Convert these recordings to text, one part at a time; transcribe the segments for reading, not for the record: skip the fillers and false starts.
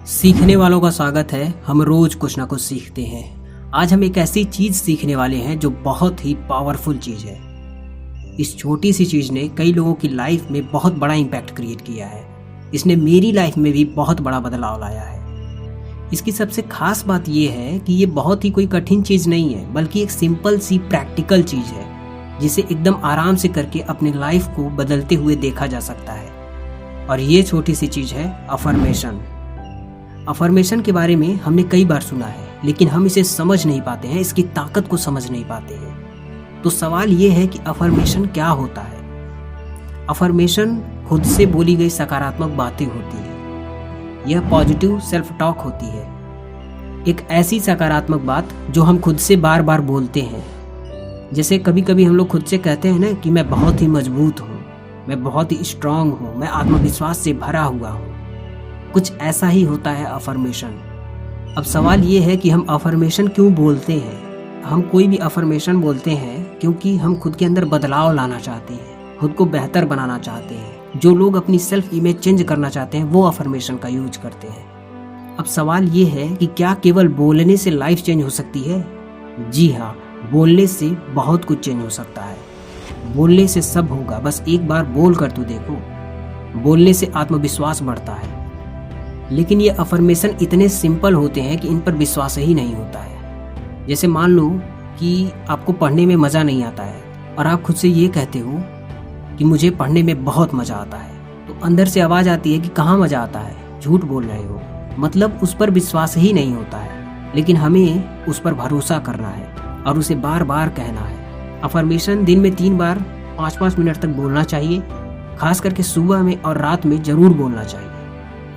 सीखने वालों का स्वागत है। हम रोज कुछ ना कुछ सीखते हैं। आज हम एक ऐसी चीज सीखने वाले हैं जो बहुत ही पावरफुल चीज है। इस छोटी सी चीज ने कई लोगों की लाइफ में बहुत बड़ा इम्पैक्ट क्रिएट किया है। इसने मेरी लाइफ में भी बहुत बड़ा बदलाव लाया है। इसकी सबसे खास बात यह है कि ये बहुत ही कोई कठिन चीज नहीं है, बल्कि एक सिंपल सी प्रैक्टिकल चीज है जिसे एकदम आराम से करके अपने लाइफ को बदलते हुए देखा जा सकता है। और ये छोटी सी चीज है अफर्मेशन। अफर्मेशन के बारे में हमने कई बार सुना है, लेकिन हम इसे समझ नहीं पाते हैं, इसकी ताकत को समझ नहीं पाते हैं। तो सवाल ये है कि अफर्मेशन क्या होता है। अफर्मेशन खुद से बोली गई सकारात्मक बातें होती है। यह पॉजिटिव सेल्फ टॉक होती है, एक ऐसी सकारात्मक बात जो हम खुद से बार बार बोलते हैं। जैसे कभी कभी हम लोग खुद से कहते हैं ना कि मैं बहुत ही मजबूत हूँ, मैं बहुत ही स्ट्रांग हूँ, मैं आत्मविश्वास से भरा हुआ हूँ। कुछ ऐसा ही होता है अफर्मेशन। अब सवाल ये है कि हम अफर्मेशन क्यों बोलते हैं। हम कोई भी अफर्मेशन बोलते हैं क्योंकि हम खुद के अंदर बदलाव लाना चाहते हैं, खुद को बेहतर बनाना चाहते हैं। जो लोग अपनी सेल्फ इमेज चेंज करना चाहते हैं वो अफर्मेशन का यूज करते हैं। अब सवाल ये है कि क्या केवल बोलने से लाइफ चेंज हो सकती है? जी हाँ, बोलने से बहुत कुछ चेंज हो सकता है। बोलने से सब होगा, बस एक बार बोल कर तो देखो। बोलने से आत्मविश्वास बढ़ता है। लेकिन ये अफर्मेशन इतने सिंपल होते हैं कि इन पर विश्वास ही नहीं होता है। जैसे मान लो कि आपको पढ़ने में मज़ा नहीं आता है और आप खुद से ये कहते हो कि मुझे पढ़ने में बहुत मज़ा आता है, तो अंदर से आवाज़ आती है कि कहाँ मज़ा आता है, झूठ बोल रहे हो। मतलब उस पर विश्वास ही नहीं होता है। लेकिन हमें उस पर भरोसा करना है और उसे बार बार कहना है। अफर्मेशन दिन में 3 बार 5-5 मिनट तक बोलना चाहिए। खास करके सुबह में और रात में ज़रूर बोलना चाहिए।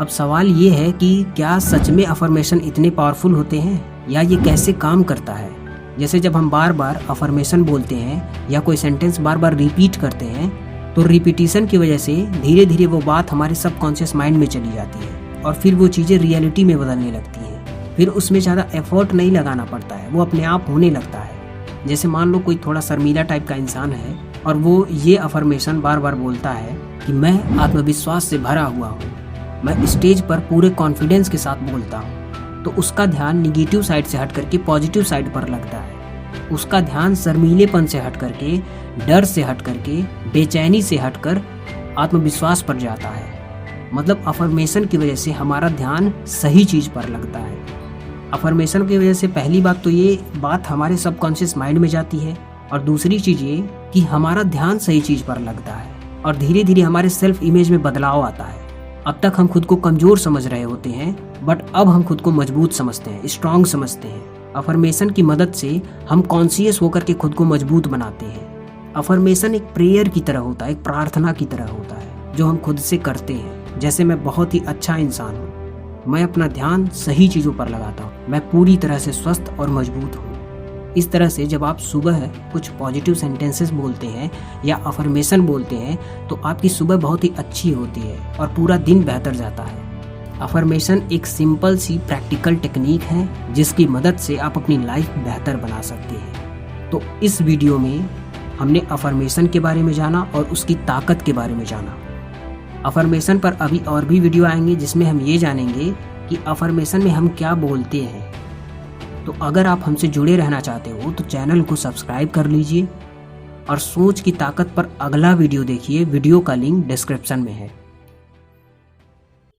अब सवाल ये है कि क्या सच में अफर्मेशन इतने पावरफुल होते हैं या ये कैसे काम करता है। जैसे जब हम बार बार अफर्मेशन बोलते हैं या कोई सेंटेंस बार बार रिपीट करते हैं, तो रिपीटिशन की वजह से धीरे धीरे वो बात हमारे सबकॉन्शियस माइंड में चली जाती है और फिर वो चीज़ें रियलिटी में बदलने लगती हैं। फिर उसमें ज़्यादा एफर्ट नहीं लगाना पड़ता है, वो अपने आप होने लगता है। जैसे मान लो कोई थोड़ा शर्मीला टाइप का इंसान है और वो ये अफर्मेशन बार बार बोलता है कि मैं आत्मविश्वास से भरा हुआ हूँ, मैं स्टेज पर पूरे कॉन्फिडेंस के साथ बोलता हूँ, तो उसका ध्यान निगेटिव साइड से हट करके पॉजिटिव साइड पर लगता है। उसका ध्यान शर्मीलेपन से हट करके, डर से हट करके, बेचैनी से हटकर आत्मविश्वास पर जाता है। मतलब अफर्मेशन की वजह से हमारा ध्यान सही चीज़ पर लगता है। अफर्मेशन की वजह से पहली बात तो ये बात हमारे सबकॉन्शियस माइंड में जाती है, और दूसरी चीज़ ये कि हमारा ध्यान सही चीज़ पर लगता है और धीरे धीरे हमारे सेल्फ इमेज में बदलाव आता है। अब तक हम खुद को कमजोर समझ रहे होते हैं, बट अब हम खुद को मजबूत समझते हैं, स्ट्रांग समझते हैं। अफर्मेशन की मदद से हम कॉन्शियस होकर के खुद को मजबूत बनाते हैं। अफर्मेशन एक प्रेयर की तरह होता है, एक प्रार्थना की तरह होता है जो हम खुद से करते हैं। जैसे मैं बहुत ही अच्छा इंसान हूँ, मैं अपना ध्यान सही चीज़ों पर लगाता हूँ, मैं पूरी तरह से स्वस्थ और मजबूत हूँ। इस तरह से जब आप सुबह कुछ पॉजिटिव सेंटेंसेस बोलते हैं या अफर्मेशन बोलते हैं, तो आपकी सुबह बहुत ही अच्छी होती है और पूरा दिन बेहतर जाता है। अफर्मेशन एक सिंपल सी प्रैक्टिकल टेक्निक है जिसकी मदद से आप अपनी लाइफ बेहतर बना सकते हैं। तो इस वीडियो में हमने अफर्मेशन के बारे में जाना और उसकी ताकत के बारे में जाना। अफर्मेशन पर अभी और भी वीडियो आएंगे जिसमें हम ये जानेंगे कि अफर्मेशन में हम क्या बोलते हैं। तो अगर आप हमसे जुड़े रहना चाहते हो तो चैनल को सब्सक्राइब कर लीजिए और सोच की ताकत पर अगला वीडियो देखिए। वीडियो का लिंक डिस्क्रिप्शन में है।